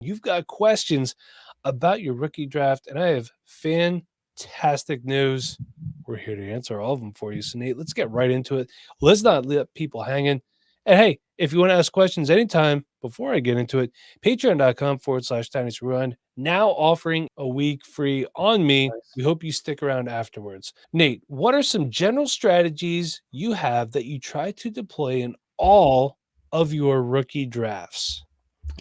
You've got questions about your rookie draft, and I have fantastic news. We're here to answer all of them for you. So, Nate, let's get right into it. Let's not let people hanging. And hey, if you want to ask questions anytime before I get into it, patreon.com/Dynasty Rewind, now offering a week free on me. We hope you stick around afterwards. Nate, what are some general strategies you have that you try to deploy in all of your rookie drafts?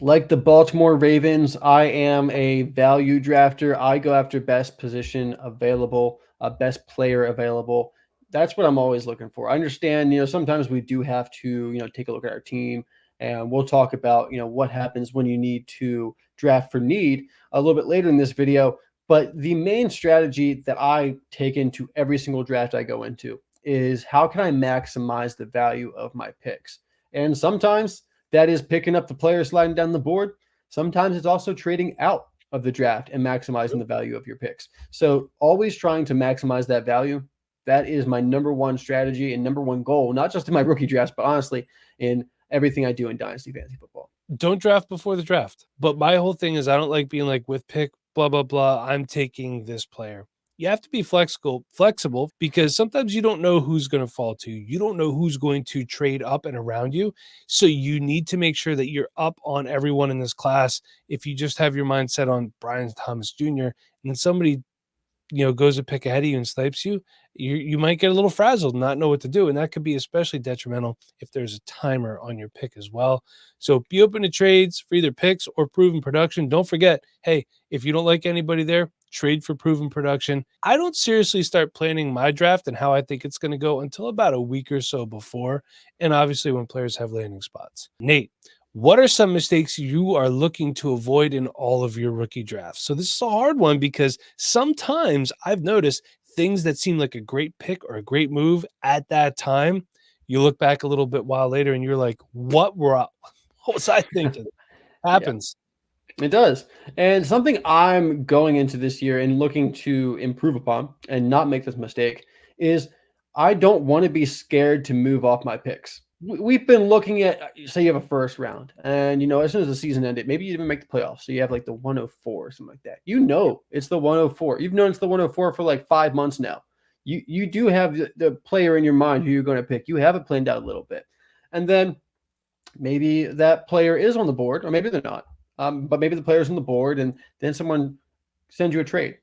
Like the Baltimore Ravens, I am a value drafter. I go after best position available, best player available. That's what I'm always looking for. I understand, sometimes we do have to, take a look at our team, and we'll talk about, what happens when you need to draft for need a little bit later in this video. But the main strategy that I take into every single draft I go into is how can I maximize the value of my picks? And sometimes that is picking up the player sliding down the board. Sometimes it's also trading out of the draft and maximizing the value of your picks. So always trying to maximize that value. That is my number one strategy and number one goal, not just in my rookie drafts, but honestly in everything I do in Dynasty Fantasy Football. Don't draft before the draft. But my whole thing is I don't like being like with pick, blah, blah, blah. I'm taking this player. You have to be flexible because sometimes you don't know who's going to fall to you. You don't know who's going to trade up and around you. So you need to make sure that you're up on everyone in this class. If you just have your mind set on Brian Thomas Jr. and then somebody goes to pick ahead of you and snipes you, you might get a little frazzled and not know what to do. And that could be especially detrimental if there's a timer on your pick as well. So be open to trades for either picks or proven production. Don't forget, hey, if you don't like anybody there, trade for proven production. I don't seriously start planning my draft and how I think it's going to go until about a week or so before. And obviously when players have landing spots. Nate, what are some mistakes you are looking to avoid in all of your rookie drafts? So this is a hard one because sometimes I've noticed things that seem like a great pick or a great move at that time, you look back a little bit while later and you're like, what was I thinking? Happens. Yeah, it does. And something I'm going into this year and looking to improve upon and not make this mistake is I don't want to be scared to move off my picks. We've been looking at, say you have a first round and, as soon as the season ended, maybe you didn't make the playoffs. So you have like the 104 or something like that. It's the 104. You've known it's the 104 for like 5 months now. You do have the player in your mind who you're going to pick. You have it planned out a little bit. And then maybe that player is on the board or maybe they're not. But maybe the player's on the board and then someone sends you a trade.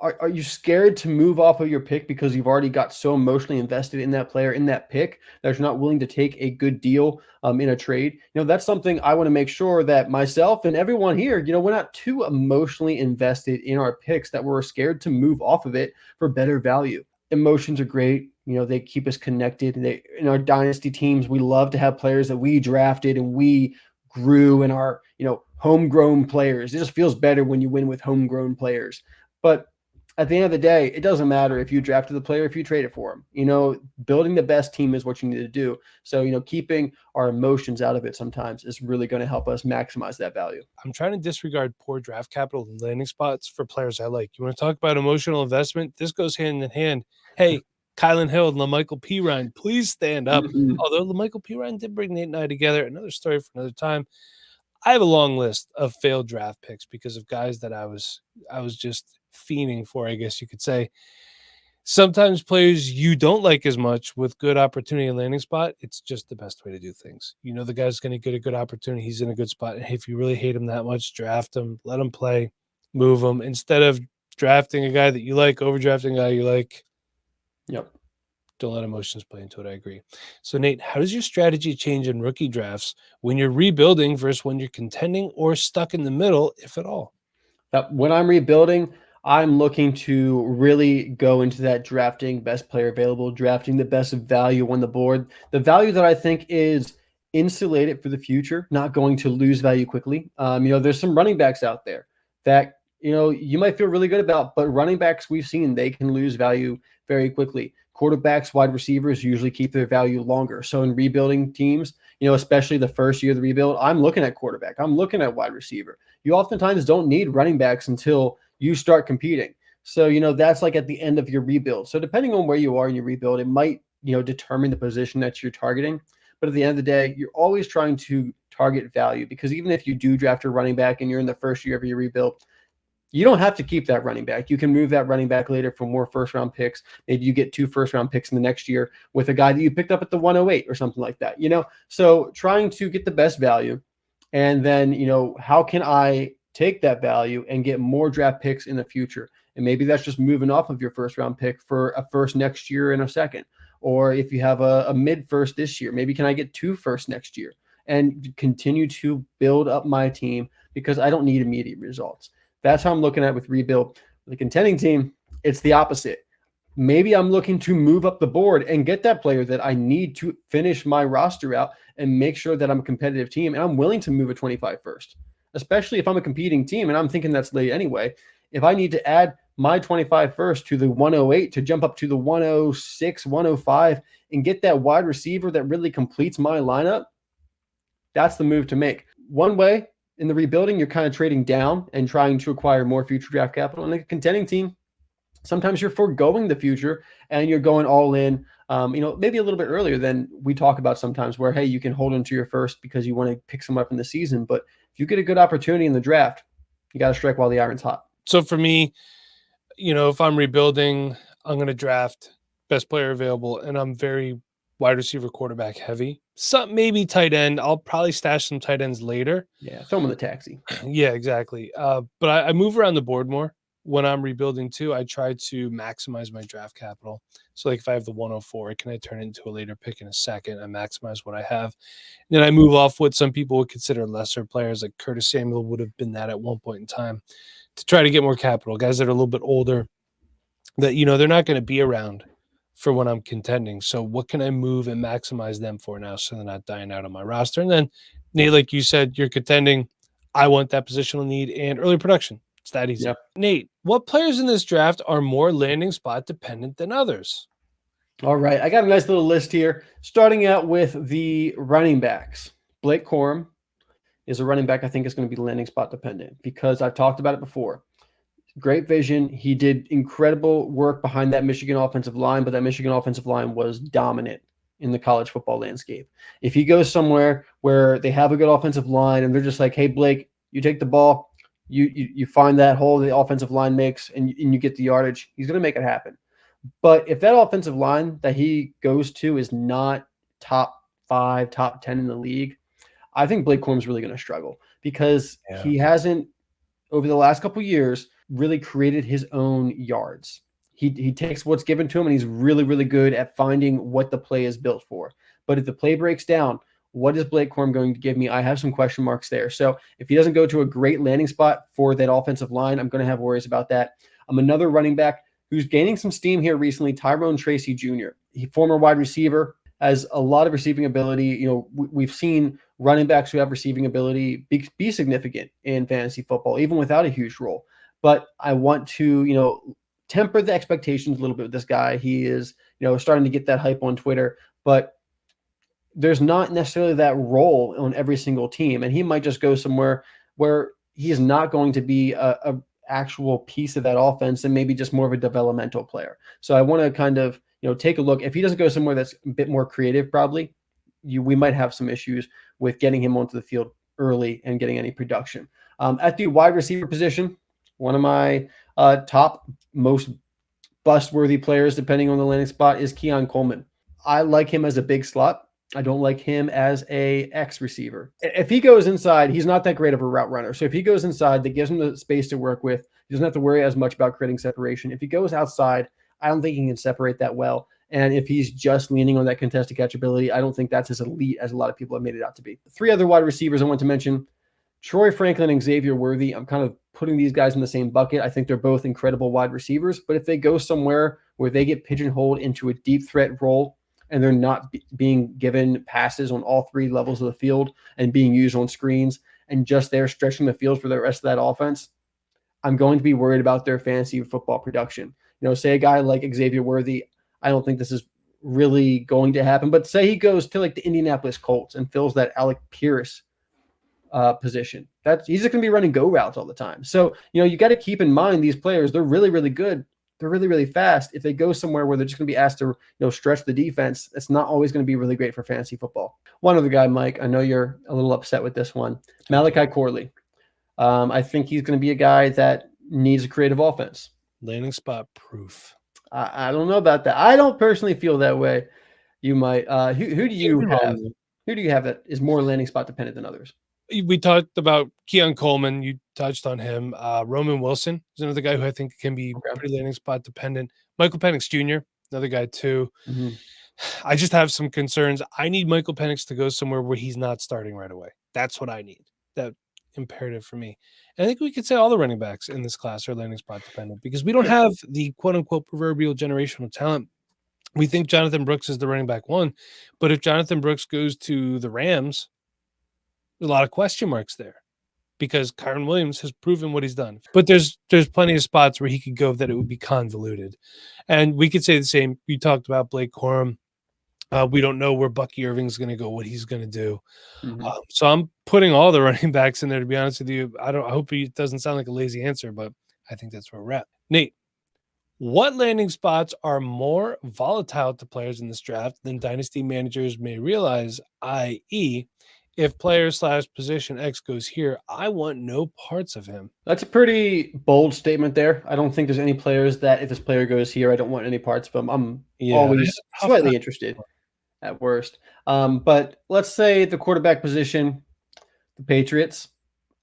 Are you scared to move off of your pick because you've already got so emotionally invested in that player, in that pick, that you're not willing to take a good deal in a trade? That's something I want to make sure that myself and everyone here, we're not too emotionally invested in our picks that we're scared to move off of it for better value. Emotions are great. They keep us connected. In our dynasty teams, we love to have players that we drafted and we grew in our, homegrown players. It just feels better when you win with homegrown players. But at the end of the day, it doesn't matter if you drafted the player, if you traded for him. Building the best team is what you need to do. So, keeping our emotions out of it sometimes is really going to help us maximize that value. I'm trying to disregard poor draft capital and landing spots for players I like. You want to talk about emotional investment? This goes hand in hand. Hey, Kylan Hill and LaMichael Pirine, please stand up. Although LaMichael Pirine did bring Nate and I together, another story for another time. I have a long list of failed draft picks because of guys that I was just fiending for, I guess you could say. Sometimes players you don't like as much with good opportunity and landing spot, it's just the best way to do things. The guy's going to get a good opportunity. He's in a good spot. And if you really hate him that much, draft him, let him play, move him. Instead of drafting a guy that you like, overdrafting a guy you like. Yep. Don't let emotions play into it. I agree. So, Nate, how does your strategy change in rookie drafts when you're rebuilding versus when you're contending or stuck in the middle, if at all? When I'm rebuilding, I'm looking to really go into that drafting best player available, drafting the best value on the board. The value that I think is insulated for the future, not going to lose value quickly. There's some running backs out there that, you might feel really good about, but running backs we've seen, they can lose value very quickly. Quarterbacks, wide receivers usually keep their value longer. So in rebuilding teams, especially the first year of the rebuild, I'm looking at quarterback. I'm looking at wide receiver. You oftentimes don't need running backs until you start competing. So, that's like at the end of your rebuild. So depending on where you are in your rebuild, it might, determine the position that you're targeting. But at the end of the day, you're always trying to target value, because even if you do draft a running back and you're in the first year of your rebuild, you don't have to keep that running back. You can move that running back later for more first-round picks. Maybe you get 2 first-round picks in the next year with a guy that you picked up at the 108 or something like that, So trying to get the best value, and then, how can I take that value and get more draft picks in the future? And maybe that's just moving off of your first-round pick for a first next year and a second. Or if you have a mid-first this year, maybe can I get 2 firsts next year and continue to build up my team, because I don't need immediate results. That's how I'm looking at it with rebuild. The contending team, it's the opposite. Maybe I'm looking to move up the board and get that player that I need to finish my roster out and make sure that I'm a competitive team. And I'm willing to move a 25 first, especially if I'm a competing team. And I'm thinking that's late anyway. If I need to add my 25 first to the 108 to jump up to the 106, 105 and get that wide receiver that really completes my lineup, that's the move to make. One way, in the rebuilding, you're kind of trading down and trying to acquire more future draft capital. And a contending team, sometimes you're foregoing the future and you're going all in, maybe a little bit earlier than we talk about sometimes, where, hey, you can hold into your first because you want to pick someone up in the season. But if you get a good opportunity in the draft, you got to strike while the iron's hot. So for me, if I'm rebuilding, I'm going to draft best player available, and I'm very wide receiver, quarterback heavy. Some maybe tight end. I'll probably stash some tight ends later. Yeah, throw them in the taxi. Yeah, exactly. But I move around the board more when I'm rebuilding too. I try to maximize my draft capital. So like if I have the 104, can I turn it into a later pick in a second? I maximize what I have. And then I move off what some people would consider lesser players, like Curtis Samuel would have been that at one point in time, to try to get more capital. Guys that are a little bit older, that they're not going to be around for when I'm contending. So what can I move and maximize them for now so they're not dying out on my roster? And then, Nate, like you said, you're contending. I want that positional need and early production. It's that easy. Yep. Nate, what players in this draft are more landing spot dependent than others? All right. I got a nice little list here, starting out with the running backs. Blake Corum is a running back I think is going to be landing spot dependent, because I've talked about it before. Great vision. He did incredible work behind that Michigan offensive line, but that Michigan offensive line was dominant in the college football landscape. If he goes somewhere where they have a good offensive line and they're just like, hey, Blake, you take the ball, you find that hole the offensive line makes, and you get the yardage, he's going to make it happen. But if that offensive line that he goes to is not top 5, top 10 in the league, I think Blake Corum's really going to struggle, because he hasn't, over the last couple of years, really created his own yards. He takes what's given to him, and he's really, really good at finding what the play is built for. But if the play breaks down, what is Blake Corum going to give me? I have some question marks there. So if he doesn't go to a great landing spot for that offensive line, I'm going to have worries about that. Another running back who's gaining some steam here recently, Tyrone Tracy Jr. He, former wide receiver, has a lot of receiving ability. We've seen running backs who have receiving ability be significant in fantasy football, even without a huge role. But I want to, temper the expectations a little bit with this guy. He is, starting to get that hype on Twitter, but there's not necessarily that role on every single team. And he might just go somewhere where he is not going to be a actual piece of that offense, and maybe just more of a developmental player. So I want to kind of, take a look. If he doesn't go somewhere that's a bit more creative, probably we might have some issues with getting him onto the field early and getting any production. At the wide receiver position, one of my top most bust-worthy players, depending on the landing spot, is Keon Coleman. I like him as a big slot. I don't like him as a X receiver. If he goes inside, he's not that great of a route runner. So if he goes inside, that gives him the space to work with. He doesn't have to worry as much about creating separation. If he goes outside, I don't think he can separate that well. And if he's just leaning on that contested catch ability, I don't think that's as elite as a lot of people have made it out to be. 3 other wide receivers I want to mention: Troy Franklin and Xavier Worthy. I'm kind of putting these guys in the same bucket. I think they're both incredible wide receivers, but if they go somewhere where they get pigeonholed into a deep threat role and they're not being given passes on all 3 levels of the field and being used on screens and just there stretching the field for the rest of that offense, I'm going to be worried about their fantasy football production. Say a guy like Xavier Worthy, I don't think this is really going to happen, but say he goes to like the Indianapolis Colts and fills that Alec Pierce position. He's just going to be running go routes all the time. So, you got to keep in mind these players, they're really, really good, they're really, really fast. If they go somewhere where they're just going to be asked to, stretch the defense, it's not always going to be really great for fantasy football. One other guy, Mike, I know you're a little upset with this one. Malachi Corley. I think he's going to be a guy that needs a creative offense. Landing spot proof. I don't know about that. I don't personally feel that way. You might. Who do you have? Who do you have that is more landing spot dependent than others? We talked about Keon Coleman. You touched on him. Roman Wilson is another guy who I think can be pretty landing spot dependent. Michael Penix Jr., another guy too. Mm-hmm. I just have some concerns. I need Michael Penix to go somewhere where he's not starting right away. That's what I need. That imperative for me. And I think we could say all the running backs in this class are landing spot dependent because we don't have the quote unquote proverbial generational talent. We think Jonathan Brooks is the running back one, but if Jonathan Brooks goes to the Rams, there's a lot of question marks there because Kyron Williams has proven what he's done. But there's plenty of spots where he could go that it would be convoluted. And we could say the same. We talked about Blake Corum. We don't know where Bucky Irving's going to go, what he's going to do. Mm-hmm. So I'm putting all the running backs in there, to be honest with you. I hope it doesn't sound like a lazy answer, but I think that's where we're at. Nate, what landing spots are more volatile to players in this draft than dynasty managers may realize, i.e., if player/position X goes here, I want no parts of him. That's a pretty bold statement there. I don't think there's any players that if this player goes here, I don't want any parts of him. I'm always slightly interested at worst. But let's say the quarterback position, the Patriots,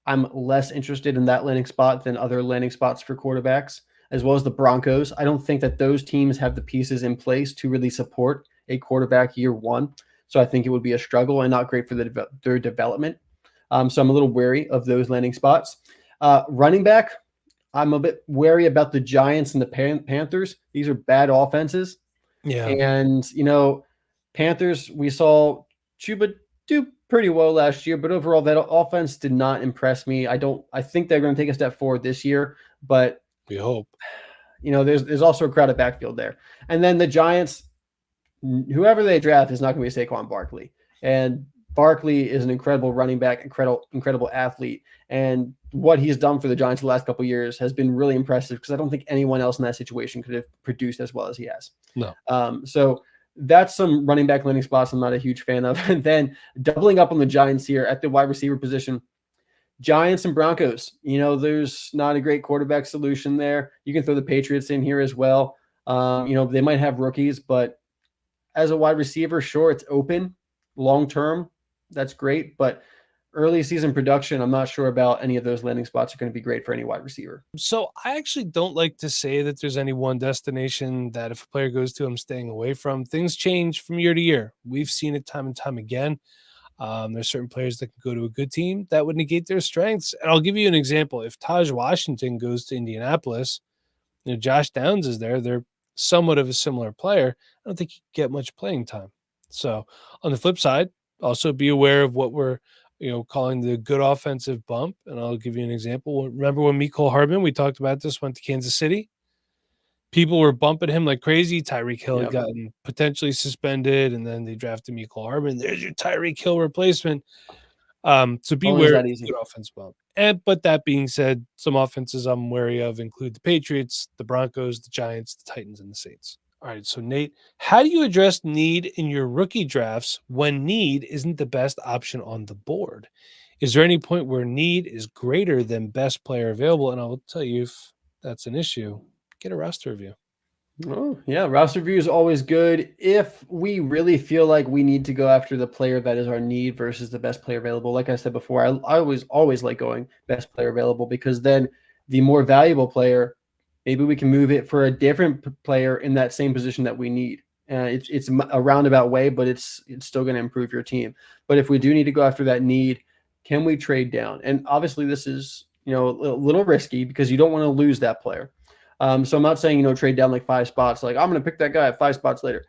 I'm less interested in that landing spot than other landing spots for quarterbacks, as well as the Broncos. I don't think that those teams have the pieces in place to really support a quarterback year one. So I think it would be a struggle and not great for their development. So I'm a little wary of those landing spots. Running back, I'm a bit wary about the Giants and the Panthers. These are bad offenses. Yeah. And, Panthers, we saw Chuba do pretty well last year, but overall that offense did not impress me. I think they're going to take a step forward this year, but we hope. There's also a crowded backfield there. And then the Giants, whoever they draft is not going to be Saquon Barkley. And Barkley is an incredible running back, incredible athlete. And what he's done for the Giants the last couple of years has been really impressive because I don't think anyone else in that situation could have produced as well as he has. No. So that's some running back landing spots I'm not a huge fan of. And then doubling up on the Giants here at the wide receiver position, Giants and Broncos, there's not a great quarterback solution there. You can throw the Patriots in here as well. They might have rookies, but as a wide receiver, sure, it's open. Long-term, that's great. But early season production, I'm not sure about any of those landing spots are going to be great for any wide receiver. So I actually don't like to say that there's any one destination that if a player goes to, I'm staying away from. Things change from year to year. We've seen it time and time again. There's certain players that can go to a good team that would negate their strengths. And I'll give you an example. If Taj Washington goes to Indianapolis, Josh Downs is there. They're somewhat of a similar player. I don't think he can get much playing time. So on the flip side, also be aware of what we're calling the good offensive bump. And I'll give you an example. Remember when Mecole Hardman, we talked about this, went to Kansas City? People were bumping him like crazy. Tyreek Hill had gotten potentially suspended, and then they drafted Mecole Hardman. There's your Tyreek Hill replacement. So beware of the good offense bump. But that being said, some offenses I'm wary of include the Patriots, the Broncos, the Giants, the Titans, and the Saints. All right, so Nate, how do you address need in your rookie drafts when need isn't the best option on the board? Is there any point where need is greater than best player available? And I will tell you if that's an issue, get a roster review. Oh, yeah. Roster review is always good. If we really feel like we need to go after the player that is our need versus the best player available, like I said before, I always like going best player available because then the more valuable player, maybe we can move it for a different player in that same position that we need. It's a roundabout way, but it's still going to improve your team. But if we do need to go after that need, can we trade down? And obviously this is, a little risky because you don't want to lose that player. So I'm not saying, trade down like 5 spots. Like I'm going to pick that guy at 5 spots later.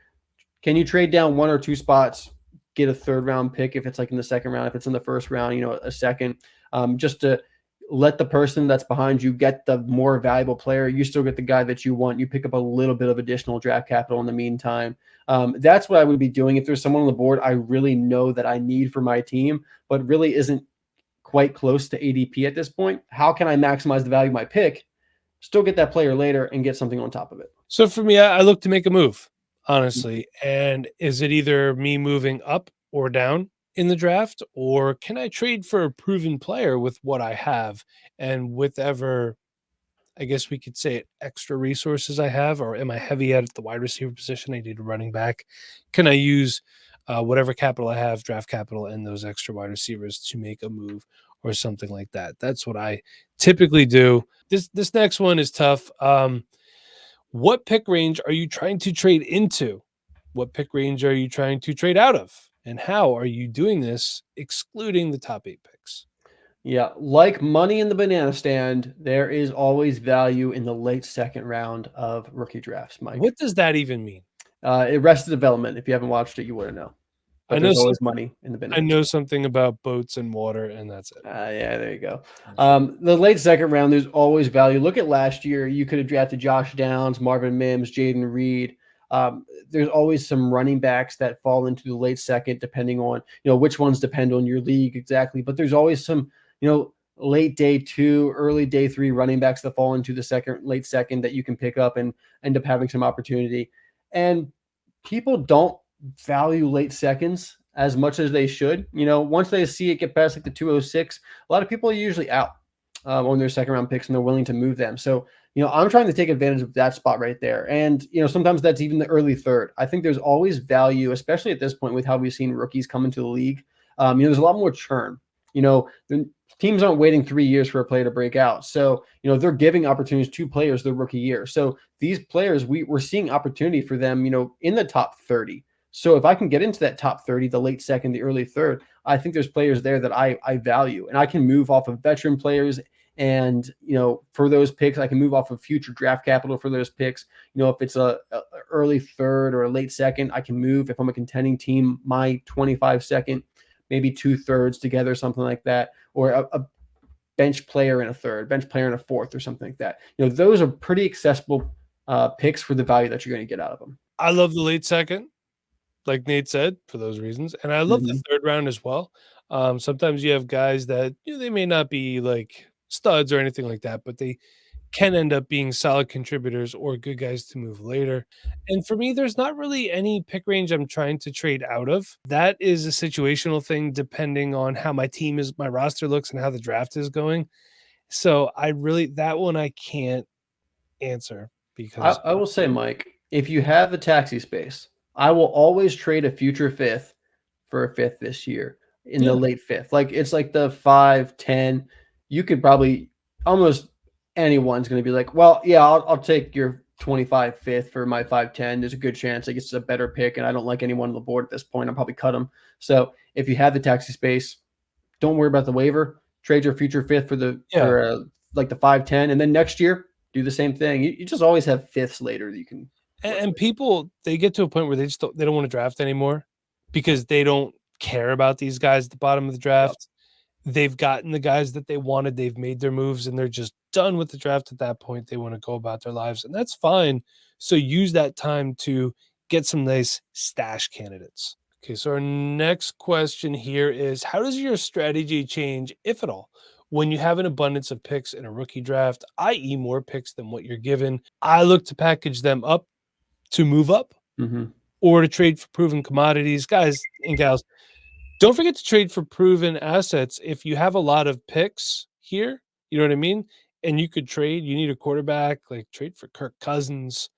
Can you trade down 1 or 2 spots, get a 3rd round pick if it's like in the 2nd round, if it's in the 1st round, a second, just to let the person that's behind you get the more valuable player. You still get the guy that you want. You pick up a little bit of additional draft capital in the meantime. That's what I would be doing. If there's someone on the board I really know that I need for my team, but really isn't quite close to ADP at this point, how can I maximize the value of my pick still get that player later and get something on top of it. So for me, I look to make a move, honestly. And is it either me moving up or down in the draft, or can I trade for a proven player with what I have and with ever, I guess we could say it, extra resources I have, or am I heavy at the wide receiver position? I need a running back. Can I use whatever capital I have, draft capital, and those extra wide receivers to make a move or something like that? That's what I typically do. This next one is tough. What pick range are you trying to trade into? What pick range are you trying to trade out of? And how are you doing this, excluding the top 8 picks? Yeah, like money in the banana stand, there is always value in the late second round of rookie drafts, Mike. What does that even mean? Arrested Development. If you haven't watched it, you wouldn't know. I But know there's some always money in the I banana know stand. something about boats and water, and that's it. Yeah, there you go. The late second round, there's always value. Look at last year. You could have drafted Josh Downs, Marvin Mims, Jaden Reed. There's always some running backs that fall into the late second, depending on which ones depend on your league exactly. But there's always some late day 2, early day 3 running backs that fall into the late second that you can pick up and end up having some opportunity. And people don't value late seconds as much as they should. Once they see it get past like the 206, a lot of people are usually out on their second round picks and they're willing to move them. So, I'm trying to take advantage of that spot right there. And, sometimes that's even the early third. I think there's always value, especially at this point with how we've seen rookies come into the league. There's a lot more churn. The teams aren't waiting 3 years for a player to break out. So, they're giving opportunities to players their rookie year. So these players, we're seeing opportunity for them, in the top 30. So if I can get into that top 30, the late second, the early third, I think there's players there that I value, and I can move off of veteran players. And, for those picks, I can move off of future draft capital for those picks. If it's a early third or a late second, I can move. If I'm a contending team, my 25 second, maybe 2/3 together, something like that, or a bench player in a third, bench player in a fourth, or something like that. Those are pretty accessible picks for the value that you're going to get out of them. I love the late second, like Nate said, for those reasons, and I love the Mhm. 3rd round as well. Sometimes you have guys that, they may not be, like, studs or anything like that, but they can end up being solid contributors or good guys to move later. And for me, there's not really any pick range I'm trying to trade out of. That is a situational thing depending on how my roster looks and how the draft is going. So I really that one I can't answer because I will say, Mike, if you have the taxi space, I will always trade a future fifth for a fifth this year in the yeah. late fifth. Like it's like the 5, 10. You could probably almost anyone's going to be like, well, yeah, I'll take your 25 fifth for my 5, 10. There's a good chance it gets a better pick, and I don't like anyone on the board at this point. I'll probably cut them. So if you have the taxi space, don't worry about the waiver. Trade your future fifth Yeah. like the 5, 10, and then next year do the same thing. You just always have fifths later that you can And, work and with. people they get to a point where they don't want to draft anymore because they don't care about these guys at the bottom of the Yep. draft. They've gotten the guys that they wanted, they've made their moves, and they're just done with the draft at that point. They wanna go about their lives, and that's fine. So use that time to get some nice stash candidates. Okay, so our next question here is, how does your strategy change, if at all, when you have an abundance of picks in a rookie draft, i.e., more picks than what you're given? I look to package them up to move up Mhm. or to trade for proven commodities. Guys and gals, don't forget to trade for proven assets. If you have a lot of picks here, you know what I mean? And you could trade, you need a quarterback, like trade for Kirk Cousins.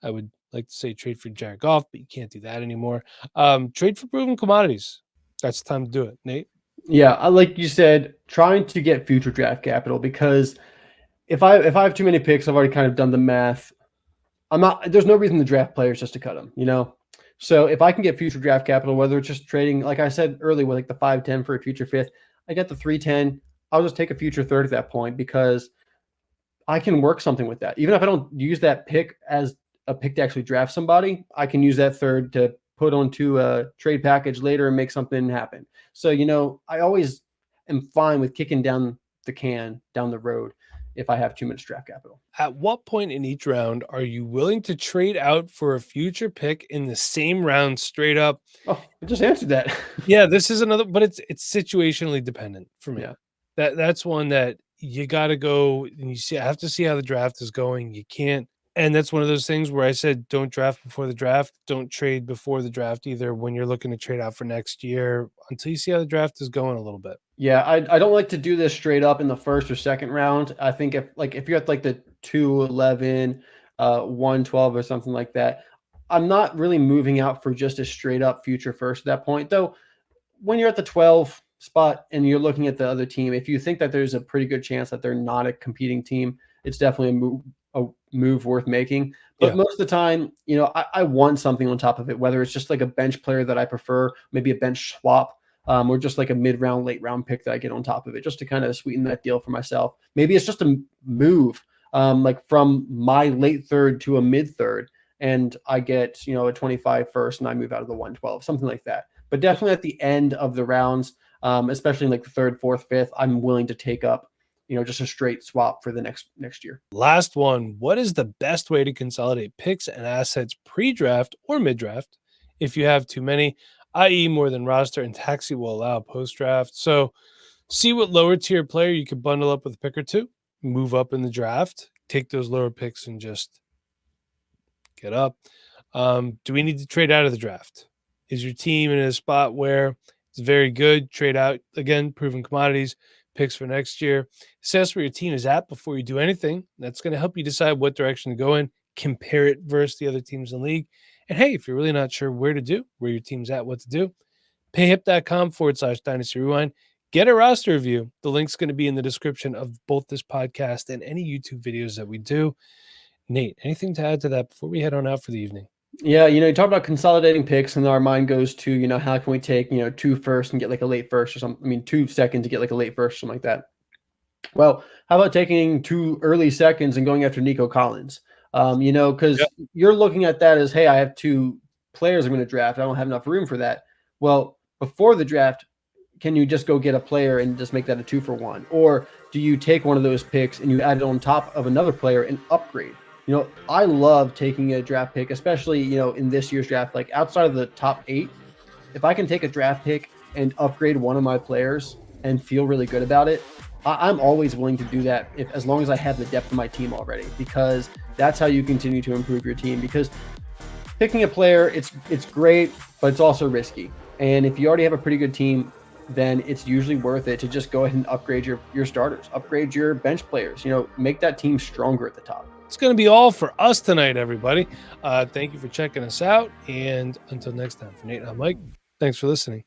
I would like to say trade for Jared Goff, but you can't do that anymore. Trade for proven commodities. That's the time to do it, Nate. Yeah, like you said, trying to get future draft capital because if I have too many picks, I've already kind of done the math. I'm not. There's no reason to draft players just to cut them. So if I can get future draft capital, whether it's just trading, like I said earlier, with like the 5, 10 for a future fifth, I get the 3, 10. I'll just take a future third at that point because I can work something with that. Even if I don't use that pick as a pick to actually draft somebody, I can use that third to put onto a trade package later and make something happen. So, I always am fine with kicking down the can down the road if I have too much draft capital. At what point in each round are you willing to trade out for a future pick in the same round straight up? Oh, I just answered that. Yeah, this is another, but it's situationally dependent for me. Yeah. That's one that you got to go and I have to see how the draft is going. You can't, and that's one of those things where I said don't draft before the draft, don't trade before the draft either when you're looking to trade out for next year until you see how the draft is going a little bit. Yeah, I don't like to do this straight up in the first or second round. I think if you're at like the 211, 112 or something like that, I'm not really moving out for just a straight up future first at that point. Though when you're at the 12 spot and you're looking at the other team, if you think that there's a pretty good chance that they're not a competing team, it's definitely a move worth making. But Yeah. most of the time, I want something on top of it, whether it's just like a bench player that I prefer, maybe a bench swap, or just like a mid-round, late-round pick that I get on top of it, just to kind of sweeten that deal for myself. Maybe it's just a move, like from my late third to a mid-third, and I get a 25 first, and I move out of the 112, something like that. But definitely at the end of the rounds, especially in like the third, fourth, fifth, I'm willing to take up, just a straight swap for the next year. Last one. What is the best way to consolidate picks and assets pre-draft or mid-draft if you have too many, i.e. more than roster and taxi will allow post-draft? So see what lower tier player you could bundle up with a pick or two, move up in the draft, take those lower picks and just get up. Do we need to trade out of the draft? Is your team in a spot where it's very good? Trade out again, proven commodities, picks for next year. Assess where your team is at before you do anything. That's going to help you decide what direction to go in. Compare it versus the other teams in the league. And hey, if you're really not sure where your team's at, what to do, payhip.com/Dynasty Rewind. Get a roster review. The link's going to be in the description of both this podcast and any YouTube videos that we do. Nate, anything to add to that before we head on out for the evening? Yeah, you talk about consolidating picks, and our mind goes to, how can we take, 2 first and get like a late first or something? I mean, 2 seconds to get like a late first, something like that. Well, how about taking 2 early seconds and going after Nico Collins? Because you're looking at that as, hey, I have 2 players I'm going to draft. I don't have enough room for that. Well, before the draft, can you just go get a player and just make that a 2-for-1? Or do you take one of those picks and you add it on top of another player and upgrade? I love taking a draft pick, especially, in this year's draft, like outside of the top 8. If I can take a draft pick and upgrade one of my players and feel really good about it, I'm always willing to do that as long as I have the depth of my team already, because that's how you continue to improve your team. Because picking a player, it's great, but it's also risky. And if you already have a pretty good team, then it's usually worth it to just go ahead and upgrade your starters, upgrade your bench players, make that team stronger at the top. It's going to be all for us tonight, everybody. Thank you for checking us out. And until next time, for Nate and I'm Mike, thanks for listening.